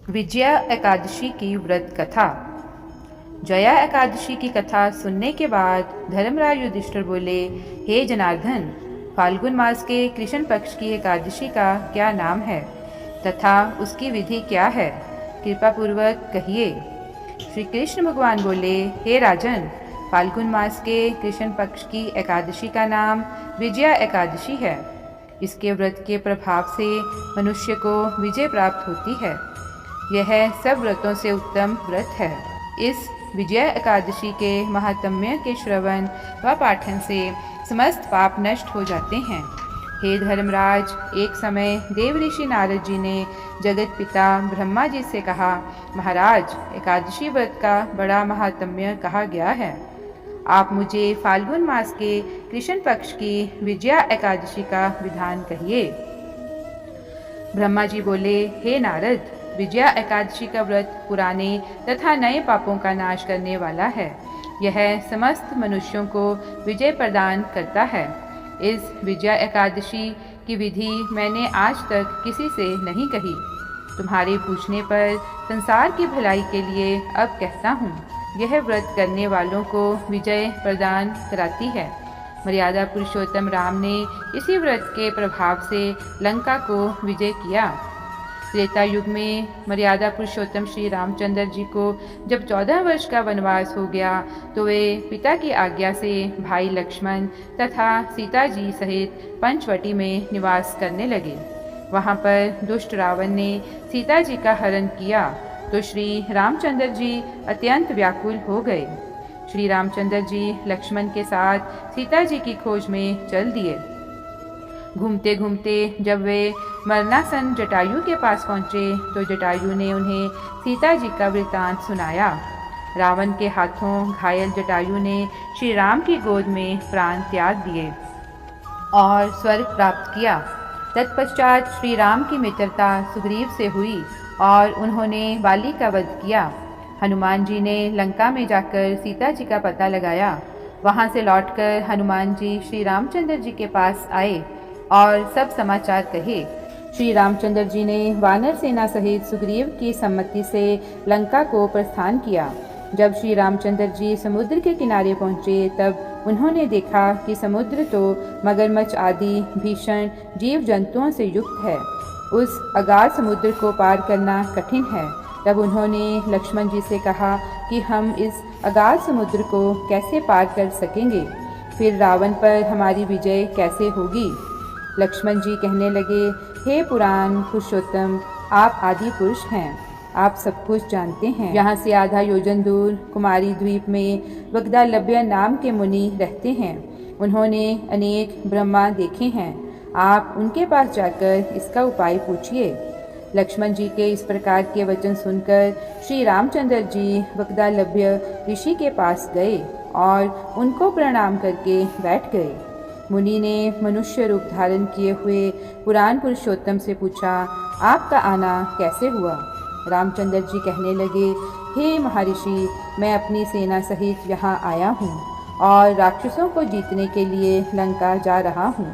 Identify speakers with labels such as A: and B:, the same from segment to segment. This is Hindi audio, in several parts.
A: विजया एकादशी की व्रत कथा। जया एकादशी की कथा सुनने के बाद धर्मराज युधिष्ठिर बोले, हे जनार्दन, फाल्गुन मास के कृष्ण पक्ष की एकादशी का क्या नाम है तथा उसकी विधि क्या है, कृपा पूर्वक कहिए। श्री कृष्ण भगवान बोले, हे राजन, फाल्गुन मास के कृष्ण पक्ष की एकादशी का नाम विजया एकादशी है। इसके व्रत के प्रभाव से मनुष्य को विजय प्राप्त होती है। यह सब व्रतों से उत्तम व्रत है। इस विजया एकादशी के महात्म्य के श्रवण व पाठन से समस्त पाप नष्ट हो जाते हैं। हे धर्मराज, एक समय देव ऋषि नारद जी ने जगत पिता ब्रह्मा जी से कहा, महाराज, एकादशी व्रत का बड़ा महात्म्य कहा गया है। आप मुझे फाल्गुन मास के कृष्ण पक्ष की विजया एकादशी का विधान कहिए। ब्रह्मा जी बोले, हे नारद, विजया एकादशी का व्रत पुराने तथा नए पापों का नाश करने वाला है। यह समस्त मनुष्यों को विजय प्रदान करता है। इस विजया एकादशी की विधि मैंने आज तक किसी से नहीं कही। तुम्हारे पूछने पर संसार की भलाई के लिए अब कहता हूँ। यह व्रत करने वालों को विजय प्रदान कराती है। मर्यादा पुरुषोत्तम राम ने इसी व्रत के प्रभाव से लंका को विजय किया। त्रेता युग में मर्यादा पुरुषोत्तम श्री रामचंद्र जी को जब 14 वर्ष का वनवास हो गया तो वे पिता की आज्ञा से भाई लक्ष्मण तथा सीता जी सहित पंचवटी में निवास करने लगे। वहाँ पर दुष्ट रावण ने सीता जी का हरण किया तो श्री रामचंद्र जी अत्यंत व्याकुल हो गए। श्री रामचंद्र जी लक्ष्मण के साथ सीता जी की खोज में चल दिए। घूमते घूमते जब वे मरणासन जटायु के पास पहुँचे तो जटायु ने उन्हें सीता जी का वृतांत सुनाया। रावण के हाथों घायल जटायु ने श्री राम की गोद में प्राण त्याग दिए और स्वर्ग प्राप्त किया। तत्पश्चात श्री राम की मित्रता सुग्रीव से हुई और उन्होंने बाली का वध किया। हनुमान जी ने लंका में जाकर सीता जी का पता लगाया। वहाँ से लौटकर हनुमान जी श्री रामचंद्र जी के पास आए और सब समाचार कहे। श्री रामचंद्र जी ने वानर सेना सहित सुग्रीव की सम्मति से लंका को प्रस्थान किया। जब श्री रामचंद्र जी समुद्र के किनारे पहुँचे तब उन्होंने देखा कि समुद्र तो मगरमच्छ आदि भीषण जीव जंतुओं से युक्त है। उस अगाध समुद्र को पार करना कठिन है। तब उन्होंने लक्ष्मण जी से कहा कि हम इस अगाध समुद्र को कैसे पार कर सकेंगे, फिर रावण पर हमारी विजय कैसे होगी। लक्ष्मण जी कहने लगे, हे पुराण पुरुषोत्तम, आप आदि पुरुष हैं, आप सब कुछ जानते हैं। यहाँ से आधा योजन दूर कुमारी द्वीप में वग्दालभ्य नाम के मुनि रहते हैं। उन्होंने अनेक ब्रह्मा देखे हैं। आप उनके पास जाकर इसका उपाय पूछिए। लक्ष्मण जी के इस प्रकार के वचन सुनकर श्री रामचंद्र जी वग्दालभ्य ऋषि के पास गए और उनको प्रणाम करके बैठ गए। मुनि ने मनुष्य रूप धारण किए हुए पुराण पुरुषोत्तम से पूछा, आपका आना कैसे हुआ। रामचंद्र जी कहने लगे, हे महर्षि, मैं अपनी सेना सहित यहाँ आया हूँ और राक्षसों को जीतने के लिए लंका जा रहा हूँ।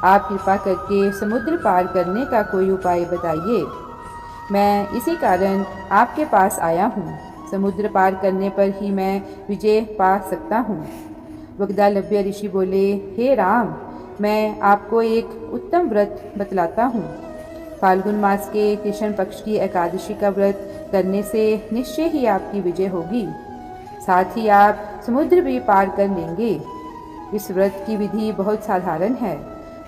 A: आप कृपा करके समुद्र पार करने का कोई उपाय बताइए। मैं इसी कारण आपके पास आया हूँ। समुद्र पार करने पर ही मैं विजय पा सकता हूँ। वग्दालभ्य ऋषि बोले, हे राम, मैं आपको एक उत्तम व्रत बतलाता हूँ। फाल्गुन मास के कृष्ण पक्ष की एकादशी का व्रत करने से निश्चय ही आपकी विजय होगी। साथ ही आप समुद्र भी पार कर लेंगे। इस व्रत की विधि बहुत साधारण है।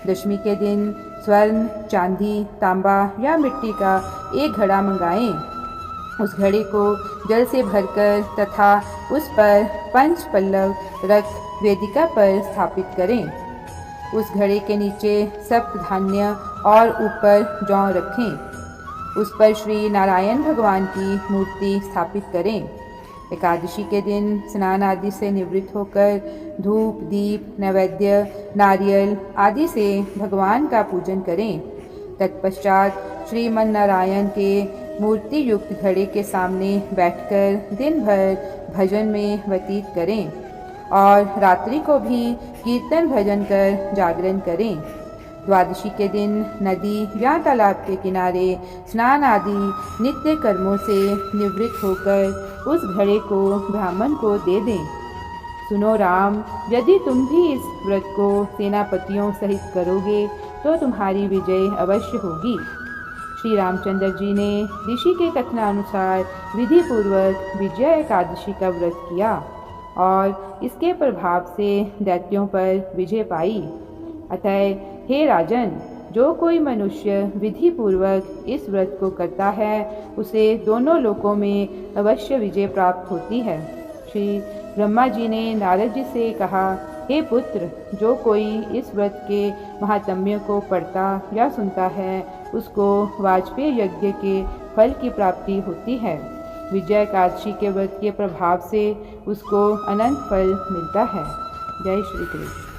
A: दशमी के दिन स्वर्ण, चांदी, तांबा या मिट्टी का एक घड़ा मंगाएं। उस घड़े को जल से भरकर तथा उस पर 5 पल्लव रख वेदिका पर स्थापित करें। उस घड़े के नीचे सप्त धान्य और ऊपर जौ रखें। उस पर श्री नारायण भगवान की मूर्ति स्थापित करें। एकादशी के दिन स्नान आदि से निवृत्त होकर धूप, दीप, नैवेद्य, नारियल आदि से भगवान का पूजन करें। तत्पश्चात श्रीमन नारायण के मूर्ति युक्त घड़े के सामने बैठकर दिन भर भजन में व्यतीत करें और रात्रि को भी कीर्तन भजन कर जागरण करें। द्वादशी के दिन नदी या तालाब के किनारे स्नान आदि नित्य कर्मों से निवृत्त होकर उस घड़े को ब्राह्मण को दे दें। सुनो राम, यदि तुम भी इस व्रत को सेनापतियों सहित करोगे तो तुम्हारी विजय अवश्य होगी। श्री रामचंद्र जी ने ऋषि के कथनानुसार विधि पूर्वक विजया एकादशी का व्रत किया और इसके प्रभाव से दैत्यों पर विजय पाई। अतः हे राजन, जो कोई मनुष्य विधि पूर्वक इस व्रत को करता है उसे दोनों लोकों में अवश्य विजय प्राप्त होती है। श्री ब्रह्मा जी ने नारद जी से कहा, हे पुत्र, जो कोई इस व्रत के महात्म्य को पढ़ता या सुनता है उसको वाजपेयी यज्ञ के फल की प्राप्ति होती है। विजया एकादशी के व्रत के प्रभाव से उसको अनंत फल मिलता है। जय श्री कृष्ण।